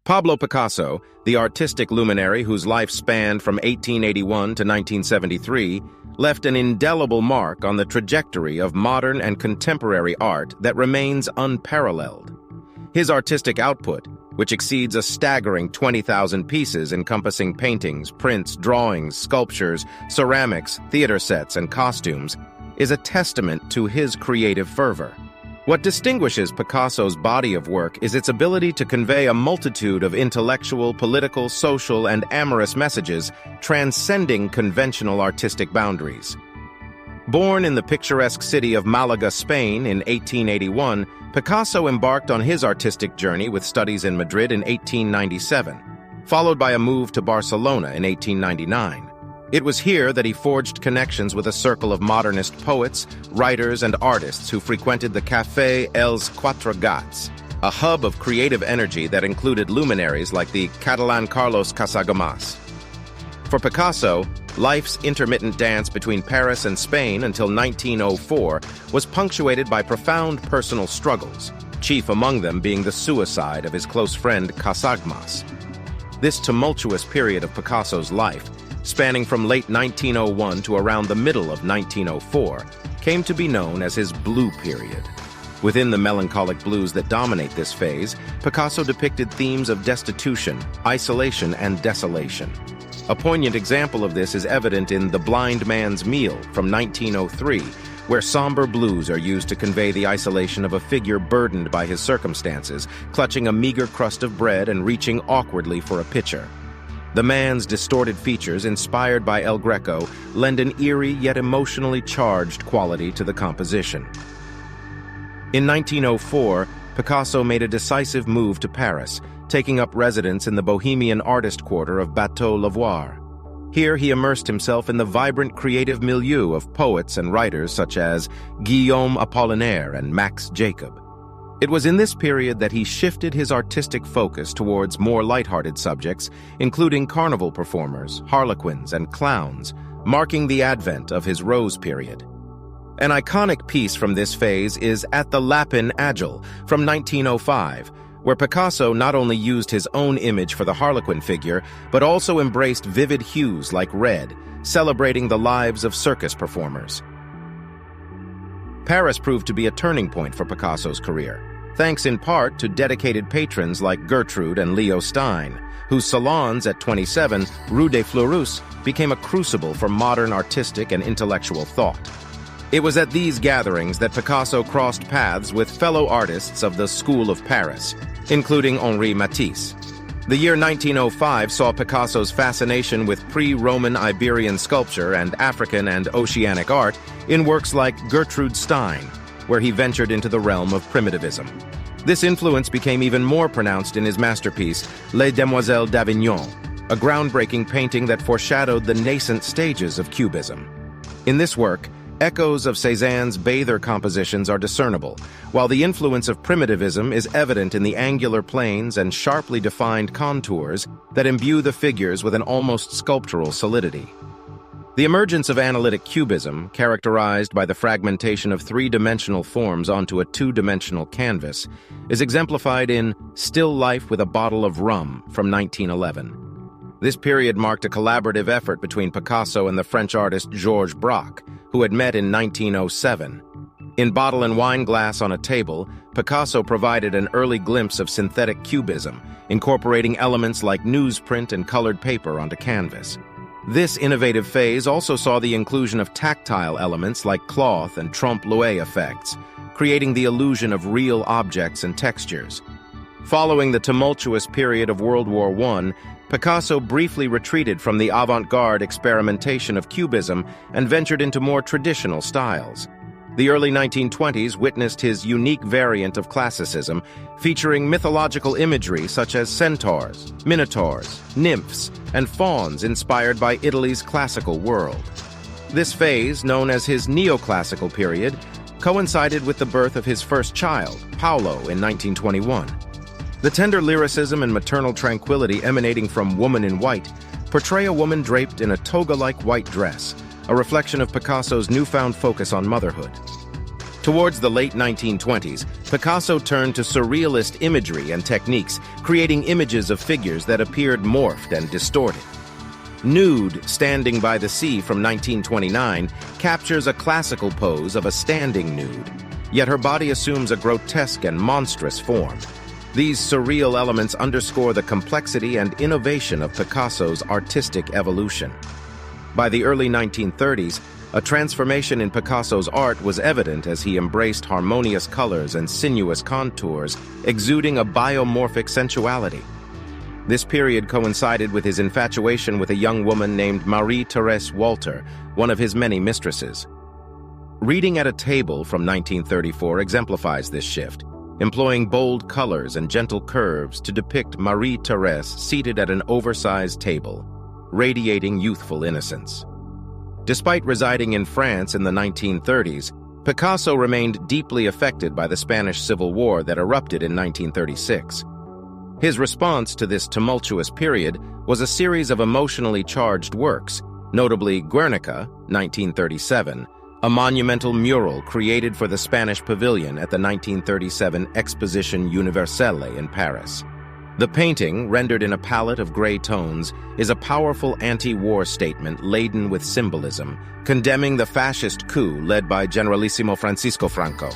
Pablo Picasso, the artistic luminary whose life spanned from 1881 to 1973, left an indelible mark on the trajectory of modern and contemporary art that remains unparalleled. His artistic output, which exceeds a staggering 20,000 pieces encompassing paintings, prints, drawings, sculptures, ceramics, theater sets, and costumes, is a testament to his creative fervor. What distinguishes Picasso's body of work is its ability to convey a multitude of intellectual, political, social, and amorous messages transcending conventional artistic boundaries. Born in the picturesque city of Malaga, Spain in 1881, Picasso embarked on his artistic journey with studies in Madrid in 1897, followed by a move to Barcelona in 1899. It was here that he forged connections with a circle of modernist poets, writers, and artists who frequented the Café Els Quatre Gats, a hub of creative energy that included luminaries like the Catalan Carlos Casagemas. For Picasso, life's intermittent dance between Paris and Spain until 1904 was punctuated by profound personal struggles, chief among them being the suicide of his close friend Casagemas. This tumultuous period of Picasso's life, spanning from late 1901 to around the middle of 1904, came to be known as his Blue Period. Within the melancholic blues that dominate this phase, Picasso depicted themes of destitution, isolation, and desolation. A poignant example of this is evident in The Blind Man's Meal from 1903, where somber blues are used to convey the isolation of a figure burdened by his circumstances, clutching a meager crust of bread and reaching awkwardly for a pitcher. The man's distorted features, inspired by El Greco, lend an eerie yet emotionally charged quality to the composition. In 1904, Picasso made a decisive move to Paris, taking up residence in the bohemian artist quarter of Bateau Lavoir. Here he immersed himself in the vibrant creative milieu of poets and writers such as Guillaume Apollinaire and Max Jacob. It was in this period that he shifted his artistic focus towards more lighthearted subjects, including carnival performers, harlequins, and clowns, marking the advent of his Rose period. An iconic piece from this phase is At the Lapin Agile from 1905, where Picasso not only used his own image for the harlequin figure, but also embraced vivid hues like red, celebrating the lives of circus performers. Paris proved to be a turning point for Picasso's career, thanks in part to dedicated patrons like Gertrude and Leo Stein, whose salons at 27 Rue des Fleurus became a crucible for modern artistic and intellectual thought. It was at these gatherings that Picasso crossed paths with fellow artists of the School of Paris, including Henri Matisse. The year 1905 saw Picasso's fascination with pre-Roman Iberian sculpture and African and oceanic art in works like Gertrude Stein, where he ventured into the realm of primitivism. This influence became even more pronounced in his masterpiece, Les Demoiselles d'Avignon, a groundbreaking painting that foreshadowed the nascent stages of Cubism. In this work, echoes of Cézanne's bather compositions are discernible, while the influence of primitivism is evident in the angular planes and sharply defined contours that imbue the figures with an almost sculptural solidity. The emergence of analytic cubism, characterized by the fragmentation of three-dimensional forms onto a two-dimensional canvas, is exemplified in Still Life with a Bottle of Rum from 1911. This period marked a collaborative effort between Picasso and the French artist Georges Braque, who had met in 1907. In Bottle and Wine Glass on a Table, Picasso provided an early glimpse of synthetic cubism, incorporating elements like newsprint and colored paper onto canvas. This innovative phase also saw the inclusion of tactile elements like cloth and trompe-l'oeil effects, creating the illusion of real objects and textures. Following the tumultuous period of World War I, Picasso briefly retreated from the avant-garde experimentation of Cubism and ventured into more traditional styles. The early 1920s witnessed his unique variant of Classicism, featuring mythological imagery such as centaurs, minotaurs, nymphs, and fauns inspired by Italy's classical world. This phase, known as his Neoclassical period, coincided with the birth of his first child, Paolo, in 1921. The tender lyricism and maternal tranquility emanating from Woman in White portray a woman draped in a toga-like white dress, a reflection of Picasso's newfound focus on motherhood. Towards the late 1920s, Picasso turned to surrealist imagery and techniques, creating images of figures that appeared morphed and distorted. Nude, Standing by the Sea from 1929 captures a classical pose of a standing nude, yet her body assumes a grotesque and monstrous form. These surreal elements underscore the complexity and innovation of Picasso's artistic evolution. By the early 1930s, a transformation in Picasso's art was evident as he embraced harmonious colors and sinuous contours, exuding a biomorphic sensuality. This period coincided with his infatuation with a young woman named Marie-Thérèse Walter, one of his many mistresses. Reading at a Table from 1934 exemplifies this shift, employing bold colors and gentle curves to depict Marie-Thérèse seated at an oversized table, radiating youthful innocence. Despite residing in France in the 1930s, Picasso remained deeply affected by the Spanish Civil War that erupted in 1936. His response to this tumultuous period was a series of emotionally charged works, notably Guernica, 1937, a monumental mural created for the Spanish Pavilion at the 1937 Exposition Universelle in Paris. The painting, rendered in a palette of gray tones, is a powerful anti-war statement laden with symbolism, condemning the fascist coup led by Generalissimo Francisco Franco.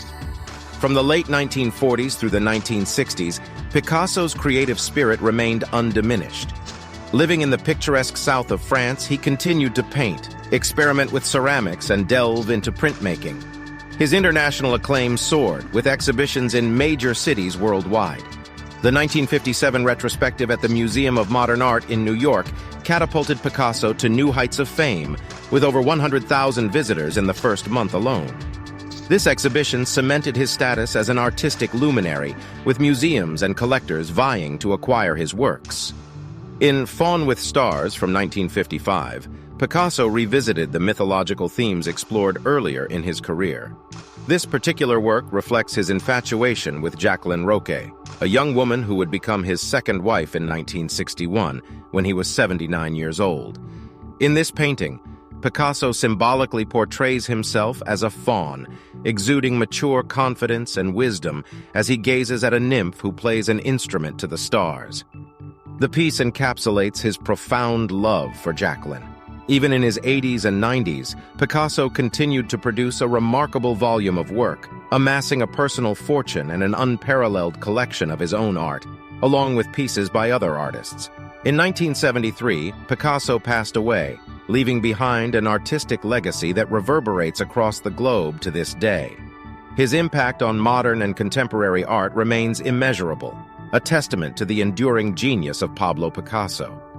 From the late 1940s through the 1960s, Picasso's creative spirit remained undiminished. Living in the picturesque south of France, he continued to paint, experiment with ceramics, and delve into printmaking. His international acclaim soared, with exhibitions in major cities worldwide. The 1957 retrospective at the Museum of Modern Art in New York catapulted Picasso to new heights of fame, with over 100,000 visitors in the first month alone. This exhibition cemented his status as an artistic luminary, with museums and collectors vying to acquire his works. In Fawn with Stars from 1955, Picasso revisited the mythological themes explored earlier in his career. This particular work reflects his infatuation with Jacqueline Roque, a young woman who would become his second wife in 1961, when he was 79 years old. In this painting, Picasso symbolically portrays himself as a faun, exuding mature confidence and wisdom as he gazes at a nymph who plays an instrument to the stars. The piece encapsulates his profound love for Jacqueline. Even in his 80s and 90s, Picasso continued to produce a remarkable volume of work, amassing a personal fortune and an unparalleled collection of his own art, along with pieces by other artists. In 1973, Picasso passed away, leaving behind an artistic legacy that reverberates across the globe to this day. His impact on modern and contemporary art remains immeasurable, a testament to the enduring genius of Pablo Picasso.